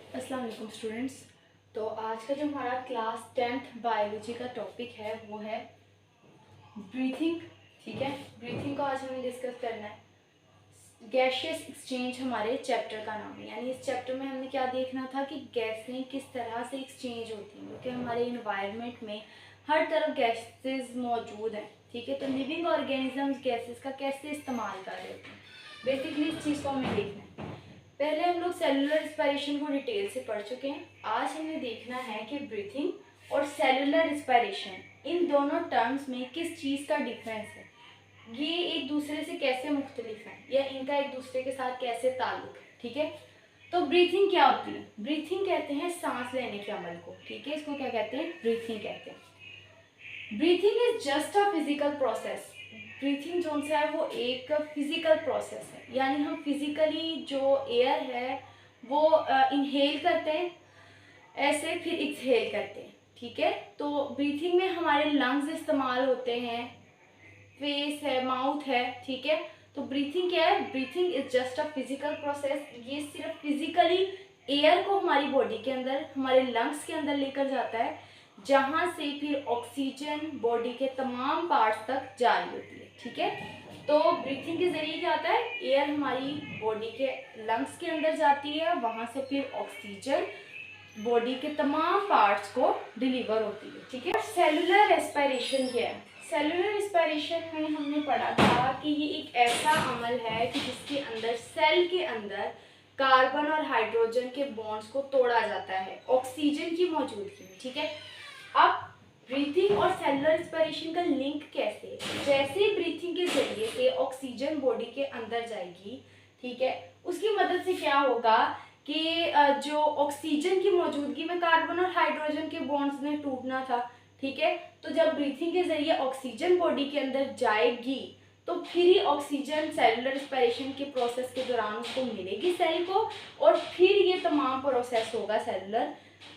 अस्सलाम वालेकुम स्टूडेंट्स। तो आज का जो हमारा क्लास 10th बायोलॉजी का टॉपिक है वो है ब्रीथिंग। ठीक है, ब्रीथिंग को आज हमें डिस्कस करना है। गैशियस एक्सचेंज हमारे चैप्टर का नाम है, यानी इस चैप्टर में हमने क्या देखना था कि गैसें किस तरह से एक्सचेंज होती हैं, क्योंकि हमारे इन्वायरमेंट में हर तरफ गैसेस मौजूद हैं। ठीक है, तो लिविंग ऑर्गेनिजम्स गैसेस का कैसे इस्तेमाल कर रहे होते हैं, बेसिकली इस चीज़ को हमें देखना है। पहले हम लोग सेलुलर रिस्पायरेशन को डिटेल से पढ़ चुके हैं। आज हमें देखना है कि ब्रीथिंग और सेलुलर रिस्पायरेशन इन दोनों टर्म्स में किस चीज़ का डिफरेंस है, ये एक दूसरे से कैसे मुख्तलिफ हैं या इनका एक दूसरे के साथ कैसे ताल्लुक है। ठीक है, तो ब्रीथिंग क्या होती है? ब्रीथिंग कहते हैं सांस लेने के अमल को। ठीक है, इसको क्या कहते हैं? ब्रीथिंग कहते हैं। Breathing is just a physical process. Breathing जो है वो एक फिजिकल प्रोसेस है, यानी हम फिजिकली जो एयर है वो इनहेल करते हैं ऐसे, फिर एक्सहेल करते हैं। ठीक है, तो ब्रीथिंग में हमारे लंग्स इस्तेमाल होते हैं, फेस है, माउथ है। ठीक है, तो ब्रीथिंग क्या है? Breathing is just a physical process. ये सिर्फ फिजिकली एयर को हमारी बॉडी के अंदर, हमारे लंग्स के अंदर लेकर जाता है, जहाँ से फिर ऑक्सीजन बॉडी के तमाम पार्ट्स तक जारी होती है। ठीक है, तो ब्रीथिंग के जरिए क्या होता है? एयर हमारी बॉडी के लंग्स के अंदर जाती है, वहाँ से फिर ऑक्सीजन बॉडी के तमाम पार्ट्स को डिलीवर होती है। ठीक है, सेलुलर रेस्पिरेशन क्या है? सेलुलर रेस्पिरेशन में हमने पढ़ा था कि ये एक ऐसा अमल है कि जिसके अंदर सेल के अंदर कार्बन और हाइड्रोजन के बॉन्ड्स को तोड़ा जाता है ऑक्सीजन की मौजूदगी में। ठीक है, अब ब्रीथिंग और सेलुलर रेस्पिरेशन का लिंक कैसे है? जैसे ब्रीथिंग के जरिए से ऑक्सीजन बॉडी के अंदर जाएगी, ठीक है, उसकी मदद से क्या होगा कि जो ऑक्सीजन की मौजूदगी में कार्बन और हाइड्रोजन के बॉन्ड्स ने टूटना था। ठीक है, तो जब ब्रीथिंग के जरिए ऑक्सीजन बॉडी के अंदर जाएगी तो फिर ही ऑक्सीजन सेलुलर रेस्पिरेशन के प्रोसेस के दौरान उसको मिलेगी सेल को, और फिर ये तमाम प्रोसेस होगा सेलुलर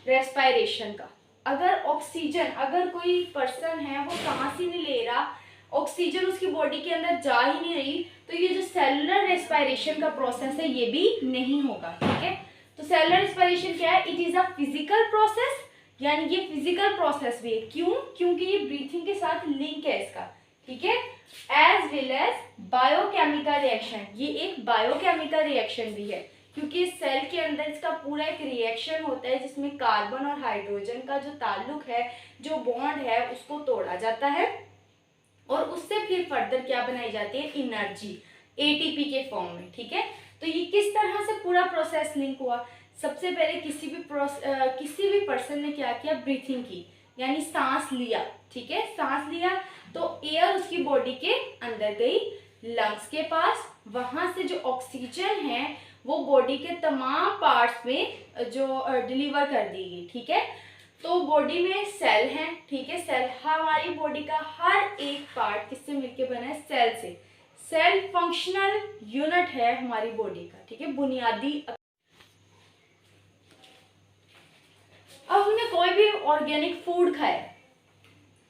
रेस्पिरेशन का। अगर कोई पर्सन है वो सांस ही नहीं ले रहा, ऑक्सीजन उसकी बॉडी के अंदर जा ही नहीं रही, तो ये जो सेलुलर रेस्पिरेशन का प्रोसेस है ये भी नहीं होगा। ठीक है, तो सेलुलर रेस्पिरेशन क्या है? It is a physical process, यानी ये फिजिकल प्रोसेस भी है। क्यों? क्योंकि ये ब्रीथिंग के साथ लिंक है इसका। ठीक है, as well as biochemical reaction, ये एक बायोकेमिकल रिएक्शन भी है, क्योंकि सेल के अंदर इसका पूरा एक रिएक्शन होता है जिसमें कार्बन और हाइड्रोजन का जो ताल्लुक है, जो बॉन्ड है, उसको तोड़ा जाता है और उससे फिर फर्दर क्या बनाई जाती है? एनर्जी, एटीपी के फॉर्म में। ठीक है, तो ये किस तरह से पूरा प्रोसेस लिंक हुआ? सबसे पहले किसी भी पर्सन ने क्या किया? ब्रीथिंग की, यानी सांस लिया। ठीक है, सांस लिया तो एयर उसकी बॉडी के अंदर गई लंग्स के पास, वहां से जो ऑक्सीजन है वो बॉडी के तमाम पार्ट्स में जो डिलीवर कर दी गई। ठीक है, तो बॉडी में सेल हैं। ठीक है, सेल, हमारी बॉडी का हर एक पार्ट किससे मिलके बना है? सेल से। सेल फंक्शनल यूनिट है हमारी बॉडी का। ठीक है, बुनियादी। अब हमने कोई भी ऑर्गेनिक फूड खाया,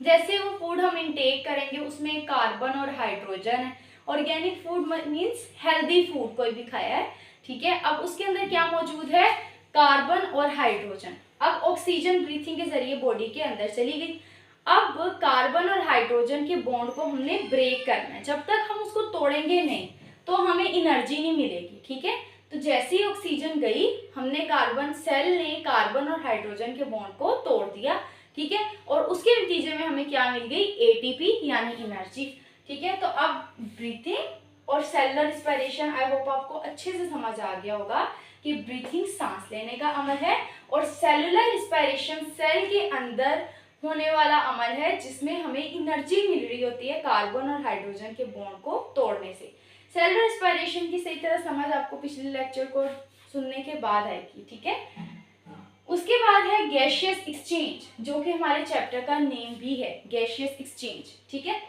जैसे वो फूड हम इंटेक करेंगे उसमें कार्बन और हाइड्रोजन है। Organic food means healthy food कोई भी खाया है। ठीक है, अब उसके अंदर क्या मौजूद है? कार्बन और हाइड्रोजन। अब ऑक्सीजन ब्रीथिंग के जरिए बॉडी के अंदर चली गई। अब कार्बन और हाइड्रोजन के बॉन्ड को हमने ब्रेक करना है। जब तक हम उसको तोड़ेंगे नहीं तो हमें एनर्जी नहीं मिलेगी। ठीक है, तो जैसे ही ऑक्सीजन गई, सेल ने कार्बन और हाइड्रोजन के बॉन्ड को तोड़ दिया। ठीक है, और उसके नतीजे में हमें क्या मिल गई? एटीपी, यानी एनर्जी। ठीक है, तो अब ब्रीथिंग और सेलुलर रेस्पिरेशन, आई होप आपको अच्छे से समझ आ गया होगा कि ब्रीथिंग सांस लेने का अमल है और सेलुलर रेस्पिरेशन सेल के अंदर होने वाला अमल है जिसमें हमें एनर्जी मिल रही होती है कार्बन और हाइड्रोजन के बॉन्ड को तोड़ने से। सेलुलर रेस्पिरेशन की सही तरह समझ आपको पिछले लेक्चर को सुनने के बाद आएगी। ठीक है, उसके बाद है गैशियस एक्सचेंज, जो कि हमारे चैप्टर का नेम भी है, गैशियस एक्सचेंज। ठीक है,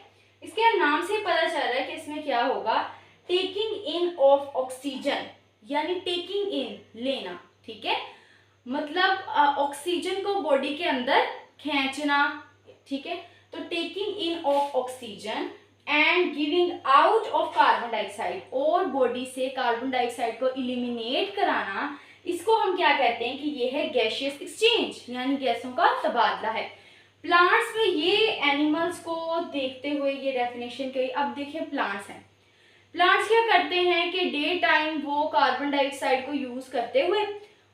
इसके नाम से पता चल रहा है कि इसमें क्या होगा? टेकिंग इन ऑफ ऑक्सीजन, यानी टेकिंग इन, लेना। ठीक है, मतलब ऑक्सीजन को बॉडी के अंदर खींचना। ठीक है, तो taking in of oxygen and giving out of carbon dioxide, और बॉडी से कार्बन डाइऑक्साइड को इलिमिनेट कराना, इसको हम क्या कहते हैं कि ये है गैशियस एक्सचेंज, यानी गैसों का तबादला है। प्लांट्स में ये एनिमल्स को देखते हुए ये डेफिनेशन कही। अब देखिए प्लांट्स हैं, प्लांट्स क्या करते हैं कि डे टाइम वो कार्बन डाइऑक्साइड को यूज करते हुए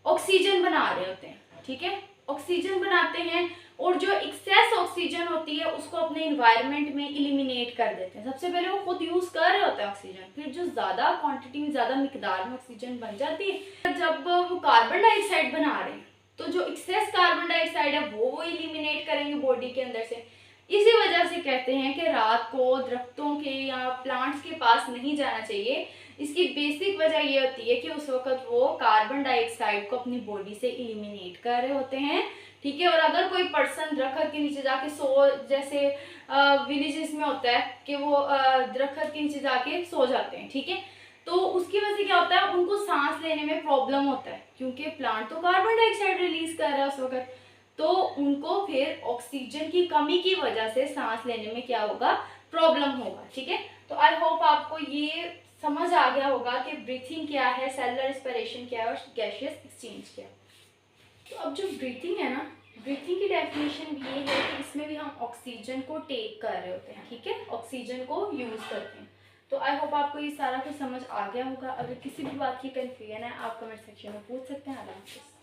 ऑक्सीजन बना रहे होते हैं, ठीक है, ऑक्सीजन बनाते हैं और जो एक्सेस ऑक्सीजन होती है उसको अपने इन्वायरमेंट में इलिमिनेट कर देते हैं। सबसे पहले वो खुद यूज कर रहे होते हैं ऑक्सीजन, फिर जो ज्यादा क्वांटिटी में ज्यादा मिकदार में ऑक्सीजन बन जाती है, जब वो कार्बन डाइऑक्साइड बना रहे हैं तो जो एक्सेस कार्बन डाइऑक्साइड है वो इलिमिनेट करेंगे बॉडी के अंदर से। इसी वजह से कहते हैं कि रात को दरख्तों के या प्लांट्स के पास नहीं जाना चाहिए। इसकी बेसिक वजह ये होती है कि उस वक्त वो कार्बन डाइऑक्साइड को अपनी बॉडी से इलिमिनेट कर रहे होते हैं, ठीक है। और अगर कोई पर्सन दरख्त के नीचे जाके सो, जैसे विलेजेस में होता है कि वो दरख्त के नीचे जाके सो जाते हैं, ठीक है, तो उसकी वजह से क्या होता है, उनको सांस लेने में प्रॉब्लम होता है क्योंकि प्लांट तो कार्बन डाइऑक्साइड रिलीज कर रहा है उस वक्त, तो उनको फिर ऑक्सीजन की कमी की वजह से सांस लेने में क्या होगा, प्रॉब्लम होगा, ठीक है। तो आई होप आपको ये समझ आ गया होगा कि ब्रीथिंग क्या है, सेलुलर रेस्पिरेशन क्या है और गैसियस एक्सचेंज क्या है। तो अब जो ब्रीथिंग है ना, ब्रीथिंग की डेफिनेशन ये है कि इसमें भी हम ऑक्सीजन को टेक कर रहे होते हैं, ठीक है, ऑक्सीजन को यूज करते हैं। तो आई होप आपको ये सारा कुछ समझ आ गया होगा। अगर किसी भी बात की कंफ्यूजन है आप कमेंट सेक्शन में पूछ सकते हैं। अल्लाह हाफिज़।